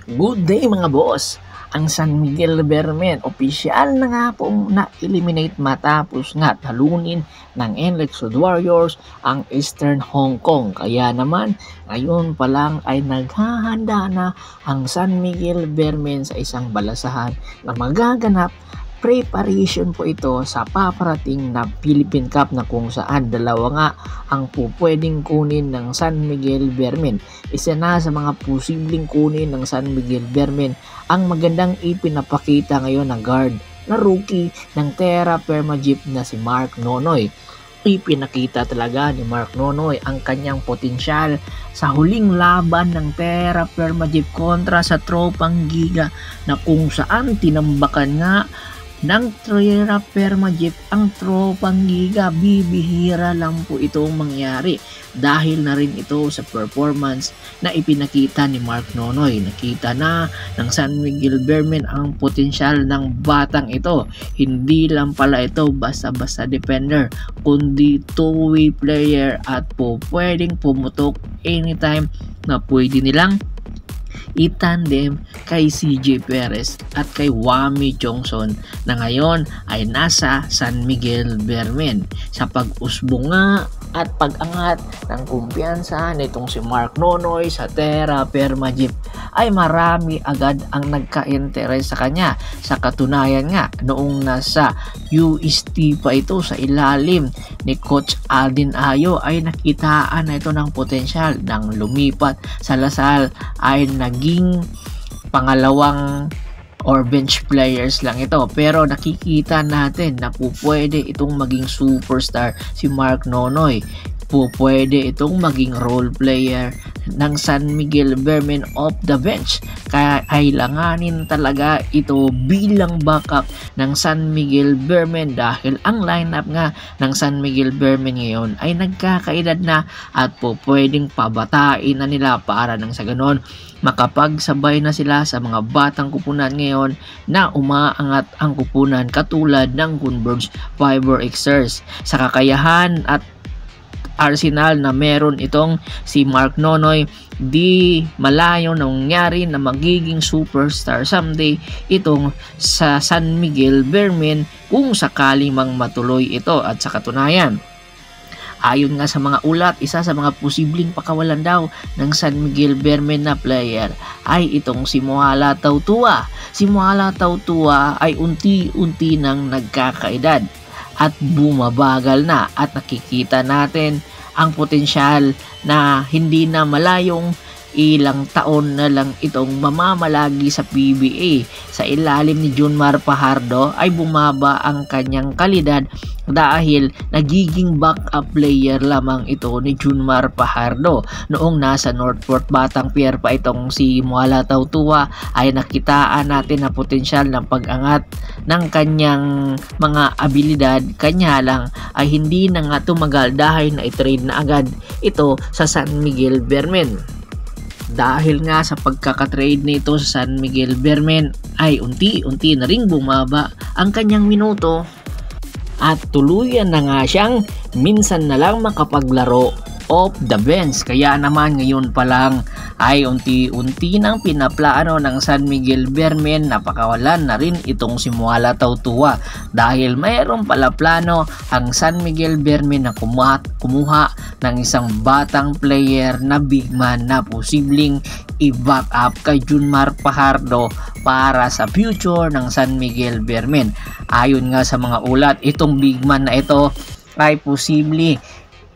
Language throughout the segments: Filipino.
Good day mga boss! Ang San Miguel Bermen opisyal na nga pong na-eliminate matapos nga talunin ng Enlexod Warriors ang Eastern Hong Kong. Kaya naman ngayon pa lang ay naghahanda na ang San Miguel Bermen sa isang balasahan na magaganap. Preparation po ito sa paparating na Philippine Cup na kung saan dalawa nga ang pupwedeng kunin ng San Miguel Bermen. Isa na sa mga posibleng kunin ng San Miguel Bermen ang magandang ipinapakita ngayon na guard na rookie ng Terra Firma Jeep na si Mark Nonoy. Ipinakita talaga ni Mark Nonoy ang kanyang potensyal sa huling laban ng Terra Firma Jeep kontra sa Tropang Giga na kung saan tinambakan nga ng Terra Firma Jeep ang Tropang Giga. Bibihira lang po itong mangyari dahil na rin ito sa performance na ipinakita ni Mark Nonoy. Nakita na ng San Miguel Bermen ang potensyal ng batang ito. Hindi lang pala ito basta-basta defender, kundi two-way player at po pwedeng pumutok anytime na pwede nilang itandem kay CJ Perez at kay Wami Johnson na ngayon ay nasa San Miguel Bermen. Sa pag-usbong nga at pag-angat ng kumpiyansa nitong si Mark Nonoy sa Terra Firma Jeep ay marami agad ang nagka-interes sa kanya. Sa katunayan nga, noong nasa UST pa ito sa ilalim ni Coach Aldin Ayo ay nakitaan na ito ng potensyal. Nang lumipat sa Lasal ay naging pangalawang or bench players lang ito, pero nakikita natin na pupwede itong maging superstar si Mark Nonoy. Pupwede itong maging role player ng San Miguel Bermen off the bench. Kaya kailanganin talaga ito bilang backup ng San Miguel Bermen dahil ang lineup nga ng San Miguel Bermen ngayon ay nagkakaedad na at pupwedeng pabatain na nila para nang sa ganon makapagsabay na sila sa mga batang kupunan ngayon na umaangat ang kupunan katulad ng Converge Fiber Xers. Sa kakayahan at arsenal na meron itong si Mark Nonoy, di malayo na nangyari na magiging superstar someday itong sa San Miguel Bermen kung sakaling mang matuloy ito. At sa katunayan, ayon nga sa mga ulat, isa sa mga posibleng pakawalan daw ng San Miguel Bermen na player ay itong si Moala Tautua. Si Moala Tautua ay unti-unti nang nagkakaedad at bumabagal na at nakikita natin ang potensyal na hindi na malayong ilang taon na lang itong mamamalagi sa PBA. Sa ilalim ni Junmar Fajardo ay bumaba ang kanyang kalidad dahil nagiging backup player lamang ito ni Junmar Fajardo. Noong nasa Northport Batang Pier pa itong si Moala Tautua ay nakitaan natin na potensyal ng pag-angat ng kanyang mga abilidad. Kanya lang ay hindi na nga tumagal dahil na-trade na agad ito sa San Miguel Bermen. Dahil nga sa pagkakatrade nito sa San Miguel Bermen ay unti-unti na ring bumaba ang kanyang minuto at tuluyan na nga siyang minsan na lang makapaglaro off the bench. Kaya naman ngayon pa lang ay unti-unti nang pinaplano ng San Miguel Bermen na pakawalan na rin itong si Moala Tautua dahil mayroon pala plano ang San Miguel Bermen na kumuha ng isang batang player na big man na posibleng i-back up kay Junmar Fajardo para sa future ng San Miguel Bermen. Ayon nga sa mga ulat, itong big man na ito ay posible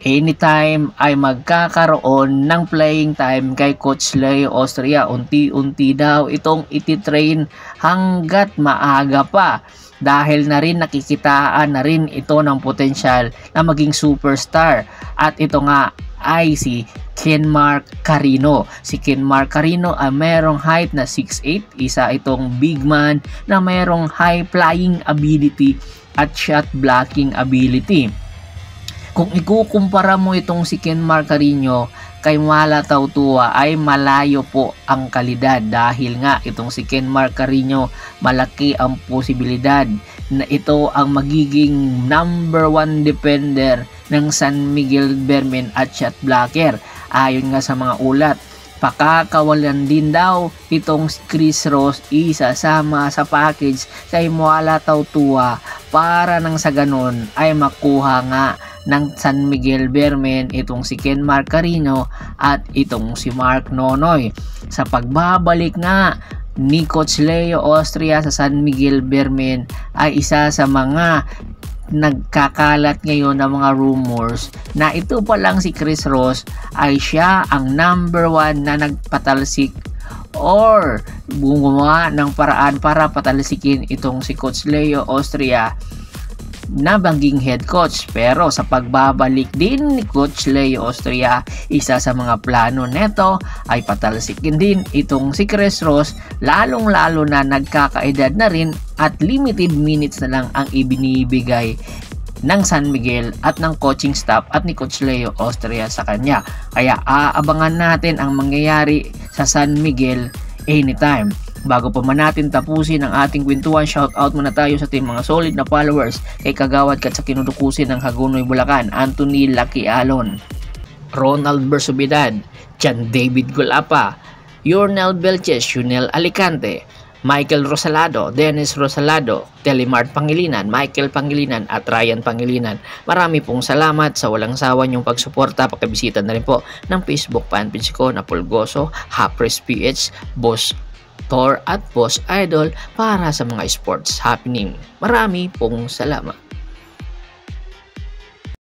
anytime ay magkakaroon ng playing time kay Coach Leo Austria. Unti-unti daw itong ititrain hanggat maaga pa dahil na rin nakikitaan na rin ito ng potensyal na maging superstar. At ito nga ay si Kenmark Carino. Si Kenmark Carino ay merong height na 6'8", isa itong big man na merong high flying ability at shot blocking ability. Kung ikukumpara mo itong si Kenmark Carino kay Moala Tautua ay malayo po ang kalidad dahil nga itong si Kenmark Carino malaki ang posibilidad na ito ang magiging number 1 defender ng San Miguel Bermen at shot blocker. Ayon nga sa mga ulat, Pakakawalan din daw itong Chris Ross isasama sa package sa Himawala Tautua para nang sa ganon ay makuha nga ng San Miguel Beermen itong si Ken Marcarino at itong si Mark Nonoy. Sa pagbabalik nga ni Coach Leo Austria sa San Miguel Beermen ay isa sa mga nagkakalat ngayon ng mga rumors na ito pa lang si Chris Ross ay siya ang number 1 na nagpatalsik or gumawa ng paraan para patalsikin itong si Coach Leo Austria na bangging head coach. Pero sa pagbabalik din ni Coach Leo Austria, isa sa mga plano neto ay patalsikin din itong si Chris Ross, lalong lalo na nagkakaedad na rin at limited minutes na lang ang ibinibigay ng San Miguel at ng coaching staff at ni Coach Leo Austria sa kanya. Kaya aabangan natin ang mangyayari sa San Miguel anytime. Bago pa man natin tapusin ang ating kwentuhan, shoutout muna tayo sa ating mga solid na followers kay Kagawad Kat sa kinudukusin ng Hagonoy Bulacan, Anthony Lucky Alon, Ronald Bersobidad, Jan David Golapa, Yornel Belches, Yunel Alicante, Michael Rosalado, Dennis Rosalado, Telemart Pangilinan, Michael Pangilinan at Ryan Pangilinan. Marami pong salamat sa walang sawa niyong pagsuporta. Pakibisita na rin po ng Facebook fanpage ko na Pulgoso, Hapres PH, Boss Thor at Boss Idol para sa mga sports happening. Marami pong salamat.